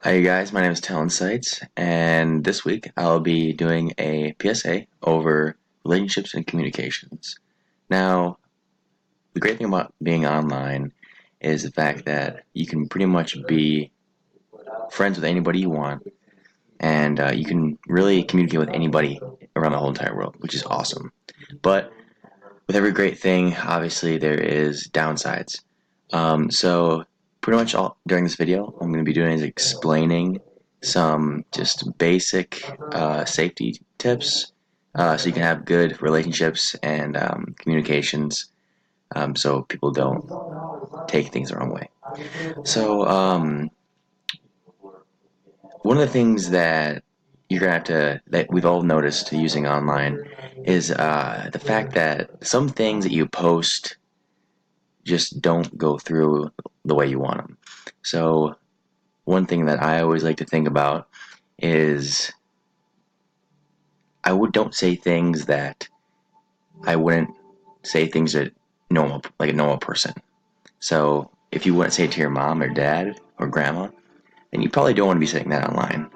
Hi guys, my name is Talon Sites, and this week I'll be doing a PSA over relationships and communications. Now, the great thing about being online is the fact that you can pretty much be friends with anybody you want, and you can really communicate with anybody around the whole entire world, which is awesome. But with every great thing, obviously there is downsides. So pretty much all during this video, I'm going to be doing is explaining some just basic safety tips, so you can have good relationships and communications, so people don't take things the wrong way. So one of the things that you're gonna have to that we've all noticed using online is the fact that some things that you post just don't go through the way you want them. So one thing that I always like to think about is don't say things that I wouldn't say things that normal like a normal person. So if you wouldn't say it to your mom or dad or grandma, then you probably don't want to be saying that online.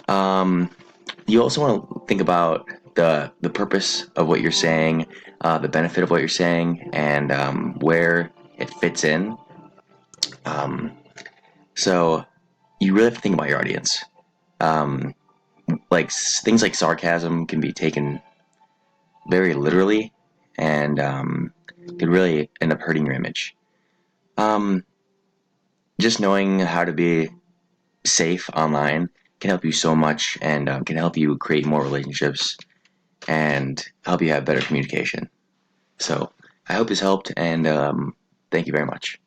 Um, you also want to think about the purpose of what you're saying, the benefit of what you're saying, and where it fits in. Um, so you really have to think about your audience. Um, like things like sarcasm can be taken very literally, and could really end up hurting your image. Um, just knowing how to be safe online can help you so much, and can help you create more relationships and help you have better communication. So I hope this helped, and thank you very much.